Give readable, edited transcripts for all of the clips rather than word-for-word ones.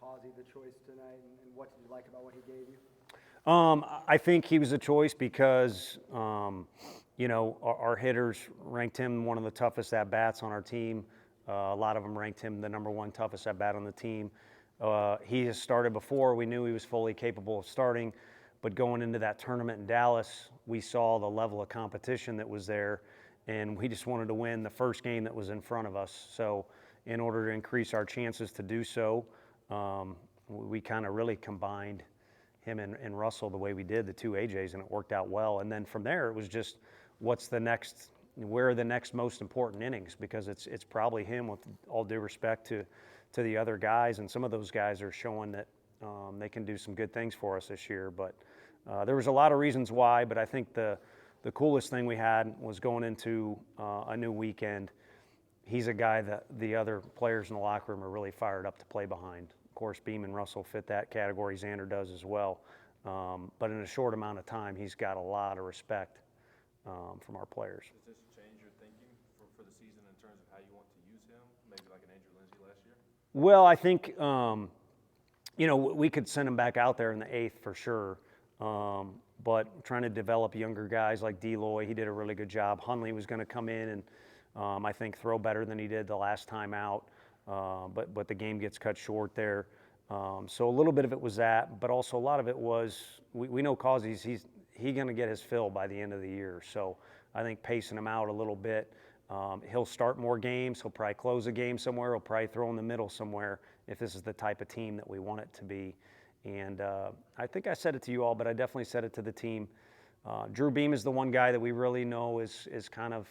Causey the choice tonight, and what did you like about what he gave you? I think he was a choice because, our hitters ranked him one of the toughest at-bats on our team. A lot of them ranked him the number one toughest at-bat on the team. He has started before. We knew he was fully capable of starting, but going into that tournament in Dallas, we saw the level of competition that was there, and we just wanted to win the first game that was in front of us. So in order to increase our chances to do so, we kind of really combined him and Russell the way we did, the two AJs, and it worked out well. And then from there, it was just where are the next most important innings, because it's probably him, with all due respect to the other guys, and some of those guys are showing that they can do some good things for us this year. But there was a lot of reasons why, but I think the coolest thing we had was going into a new weekend. He's a guy that the other players in the locker room are really fired up to play behind. Of course, Beam and Russell fit that category. Xander does as well. But in a short amount of time, he's got a lot of respect from our players. Does this change your thinking for the season in terms of how you want to use him? Maybe like an Andrew Lindsay last year? Well, I think, we could send him back out there in the eighth for sure. But trying to develop younger guys like Deloy, he did a really good job. Hundley was going to come in and I think throw better than he did the last time out. But the game gets cut short there. So a little bit of it was that, but also a lot of it was we know Causey's he's going to get his fill by the end of the year. So I think pacing him out a little bit. He'll start more games. He'll probably close a game somewhere. He'll probably throw in the middle somewhere if this is the type of team that we want it to be. And I think I said it to you all, but I definitely said it to the team. Drew Beam is the one guy that we really know is kind of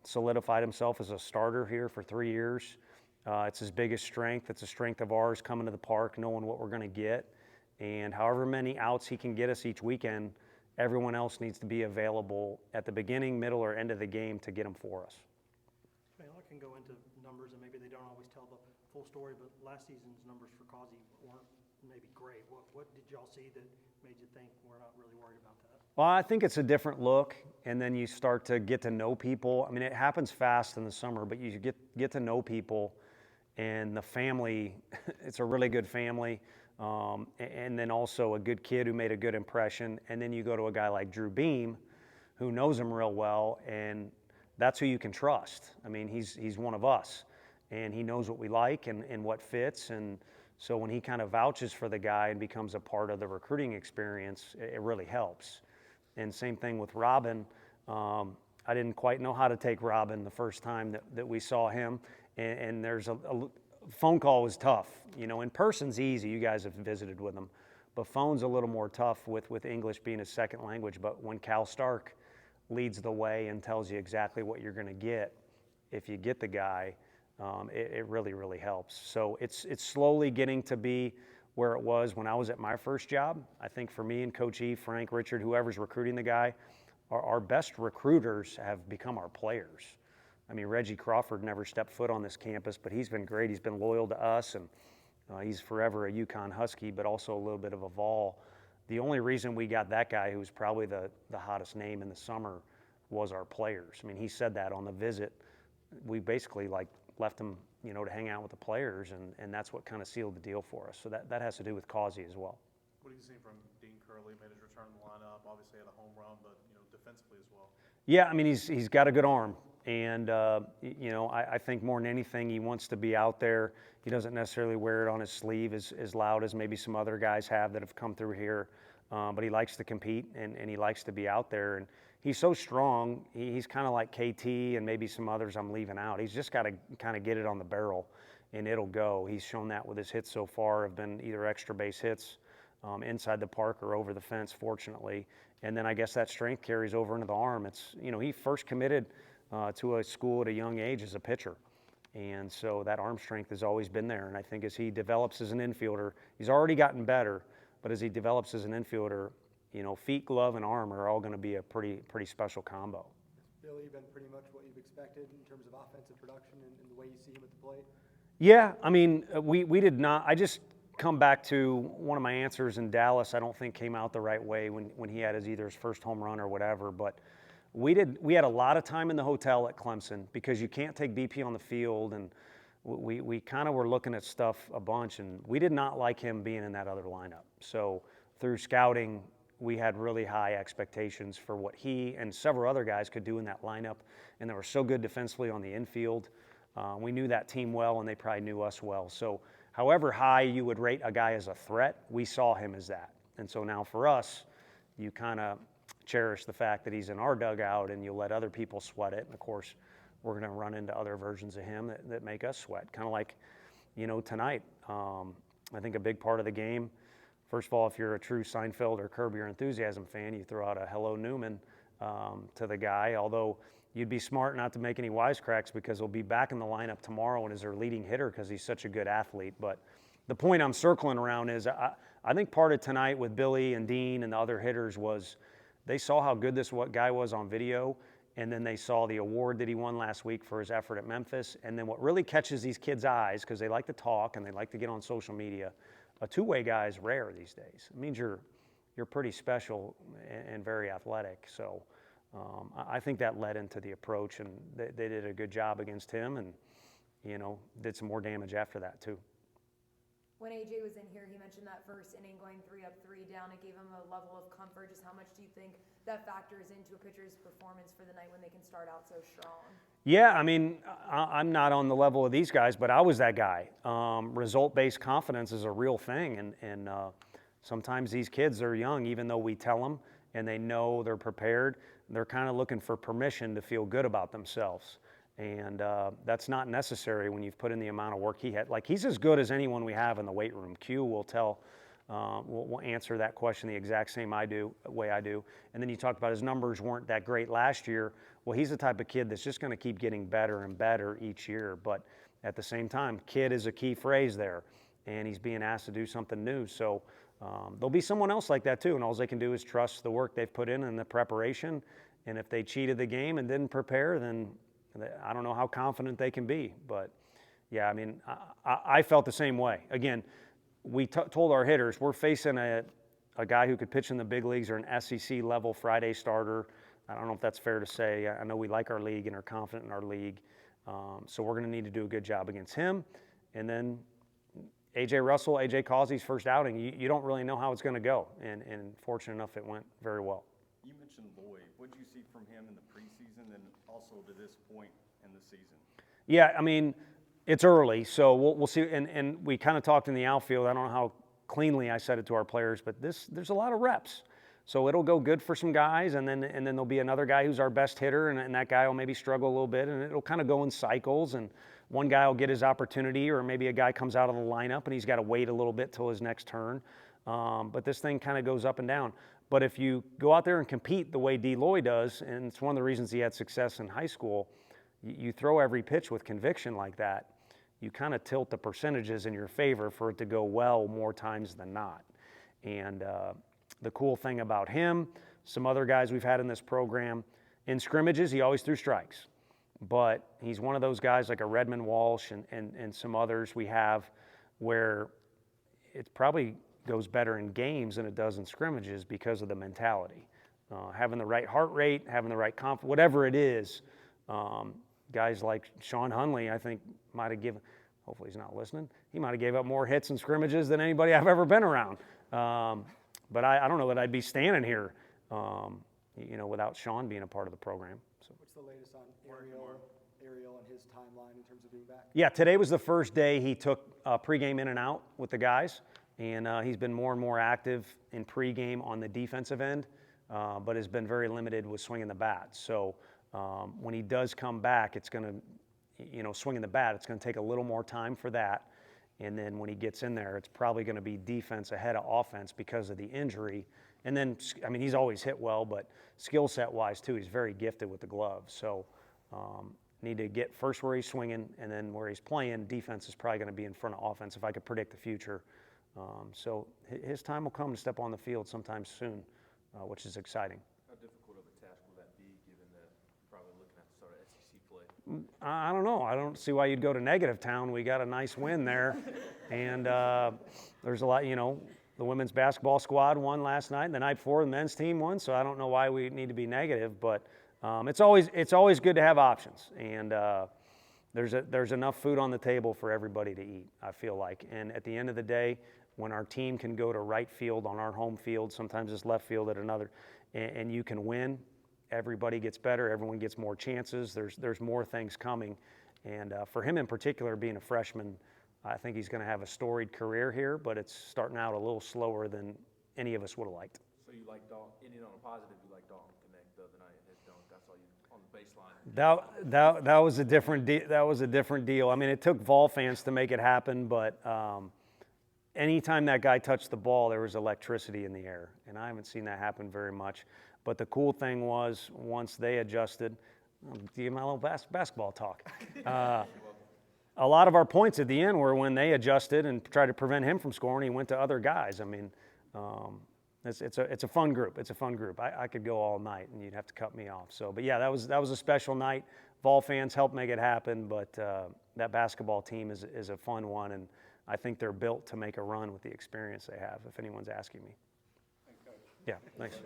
solidified himself as a starter here for 3 years. It's his biggest strength. It's a strength of ours, coming to the park, knowing what we're going to get. And however many outs he can get us each weekend, everyone else needs to be available at the beginning, middle, or end of the game to get them for us. I can go into numbers, and maybe they don't always tell the full story, but last season's numbers for Causey weren't maybe great. What did y'all see that made you think we're not really worried about that? Well, I think it's a different look, and then you start to get to know people. I mean, it happens fast in the summer, but you get to know people, and the family, it's a really good family, and then also a good kid who made a good impression, and then you go to a guy like Drew Beam, who knows him real well, and that's who you can trust. I mean, he's one of us, and he knows what we like and what fits, and so when he kind of vouches for the guy and becomes a part of the recruiting experience, it really helps. And same thing with Robin. I didn't quite know how to take Robin the first time that we saw him, and there's a phone call was tough. In person's easy. You guys have visited with him, but phone's a little more tough with English being his second language. But when Cal Stark leads the way and tells you exactly what you're going to get, if you get the guy, it really, really helps. So it's slowly getting to be where it was when I was at my first job. I think for me and Coach E, Frank, Richard, whoever's recruiting the guy, our best recruiters have become our players. I mean, Reggie Crawford never stepped foot on this campus, but he's been great. He's been loyal to us, and he's forever a UConn Husky, but also a little bit of a Vol. The only reason we got that guy, who was probably the hottest name in the summer, was our players. I mean, he said that on the visit. We basically left him, to hang out with the players, and that's what kind of sealed the deal for us. So that has to do with Causey as well. What have you seen from Dean Curley? Made his return in the lineup, obviously had a home run, but defensively as well. Yeah, I mean, he's got a good arm, and I think more than anything, he wants to be out there. He doesn't necessarily wear it on his sleeve as loud as maybe some other guys have that have come through here, but he likes to compete and he likes to be out there. And he's so strong. He's kind of like KT and maybe some others I'm leaving out. He's just got to kind of get it on the barrel, and it'll go. He's shown that with his hits so far, have been either extra base hits inside the park or over the fence, fortunately. And then I guess that strength carries over into the arm. It's, he first committed to a school at a young age as a pitcher. And so that arm strength has always been there. And I think as he develops as an infielder, he's already gotten better, but as he develops as an infielder, feet, glove, and arm are all going to be a pretty special combo. Billy, been pretty much what you've expected in terms of offensive production and the way you see him at the plate? Yeah, I mean, we did not. I just come back to one of my answers in Dallas. I don't think came out the right way when he had either his first home run or whatever. But we had a lot of time in the hotel at Clemson because you can't take BP on the field, and we kind of were looking at stuff a bunch, and we did not like him being in that other lineup. So through scouting, we had really high expectations for what he and several other guys could do in that lineup, and they were so good defensively on the infield. We knew that team well, and they probably knew us well. So however high you would rate a guy as a threat, we saw him as that. And so now for us, you kind of cherish the fact that he's in our dugout, and you'll let other people sweat it. And of course, we're going to run into other versions of him that make us sweat. Kind of like, tonight. I think a big part of the game, first of all, if you're a true Seinfeld or Curb Your Enthusiasm fan, you throw out a hello Newman to the guy, although you'd be smart not to make any wisecracks because he'll be back in the lineup tomorrow and is their leading hitter because he's such a good athlete. But the point I'm circling around is I think part of tonight with Billy and Dean and the other hitters was they saw how good this guy was on video, and then they saw the award that he won last week for his effort at Memphis. And then what really catches these kids' eyes, because they like to talk and they like to get on social media, a two-way guy is rare these days. It means you're pretty special and very athletic. So I think that led into the approach, and they did a good job against him, and did some more damage after that too. When AJ was in here, he mentioned that first inning going 3 up, 3 down. It gave him a level of comfort. Just how much do you think that factors into a pitcher's performance for the night when they can start out so strong? Yeah, I mean, I'm not on the level of these guys, but I was that guy. Result-based confidence is a real thing, and sometimes these kids are young, even though we tell them, and they know they're prepared. They're kind of looking for permission to feel good about themselves. And that's not necessary when you've put in the amount of work he had. Like, he's as good as anyone we have in the weight room. Q will will answer that question the exact same way I do. And then you talked about his numbers weren't that great last year. Well, he's the type of kid that's just going to keep getting better and better each year. But at the same time, kid is a key phrase there, and he's being asked to do something new. So there'll be someone else like that too, and all they can do is trust the work they've put in and the preparation. And if they cheated the game and didn't prepare, then I don't know how confident they can be. But yeah, I mean, I felt the same way. Again, we told our hitters we're facing a guy who could pitch in the big leagues or an SEC level Friday starter. I don't know if that's fair to say. I know we like our league and are confident in our league. So we're going to need to do a good job against him. And then AJ Russell, AJ Causey's first outing, you don't really know how it's going to go. And fortunate enough, it went very well. You mentioned Lloyd. What did you see from him in the preseason and also to this point in the season? Yeah, I mean, it's early, so we'll see. And we kind of talked in the outfield. I don't know how cleanly I said it to our players, but there's a lot of reps. So it'll go good for some guys, and then there'll be another guy who's our best hitter, and that guy will maybe struggle a little bit, and it'll kind of go in cycles. And one guy will get his opportunity, or maybe a guy comes out of the lineup, and he's got to wait a little bit till his next turn. But this thing kind of goes up and down. But if you go out there and compete the way D. Lloyd does, and it's one of the reasons he had success in high school, you throw every pitch with conviction like that, you kind of tilt the percentages in your favor for it to go well more times than not. And the cool thing about him, some other guys we've had in this program, in scrimmages, he always threw strikes. But he's one of those guys like a Redmond Walsh and some others we have where it probably goes better in games than it does in scrimmages because of the mentality. Having the right heart rate, having the right confidence, whatever it is. Guys like Sean Hunley, I think, might have given, hopefully he's not listening, he might have gave up more hits in scrimmages than anybody I've ever been around. But I don't know that I'd be standing here, without Sean being a part of the program. So. What's the latest on Ariel and his timeline in terms of being back? Yeah, today was the first day he took pregame in and out with the guys, and he's been more and more active in pregame on the defensive end, but has been very limited with swinging the bat. So when he does come back, it's going to, swinging the bat, it's going to take a little more time for that. And then when he gets in there, it's probably going to be defense ahead of offense because of the injury. And then, I mean, he's always hit well, but skill set wise too, he's very gifted with the glove. So need to get first where he's swinging, and then where he's playing, defense is probably going to be in front of offense if I could predict the future. So his time will come to step on the field sometime soon, which is exciting. How difficult of a task will that be, given that you're probably looking at the start of SEC play? I don't know. I don't see why you'd go to Negative Town. We got a nice win there. And there's a lot, the women's basketball squad won last night, and the night before the men's team won, so I don't know why we need to be negative. But it's always good to have options. And, there's enough food on the table for everybody to eat, I feel like. And at the end of the day, when our team can go to right field on our home field, sometimes it's left field at another, and you can win, everybody gets better, everyone gets more chances, there's more things coming. And for him in particular, being a freshman, I think he's going to have a storied career here, but it's starting out a little slower than any of us would have liked. So you like Dalton, ending on a positive, you like Dalton Connect the other night and his dunk, I saw you on the baseline. That was a different that was a different deal. I mean, it took Vol fans to make it happen, but anytime that guy touched the ball, there was electricity in the air, and I haven't seen that happen very much. But the cool thing was, once they adjusted, I'll give you my little basketball talk. A lot of our points at the end were when they adjusted and tried to prevent him from scoring. He went to other guys. I mean, it's a fun group. It's a fun group. I could go all night, and you'd have to cut me off. So, but yeah, that was a special night. Vol fans helped make it happen, but that basketball team is a fun one, and I think they're built to make a run with the experience they have. If anyone's asking me. Yeah, thanks.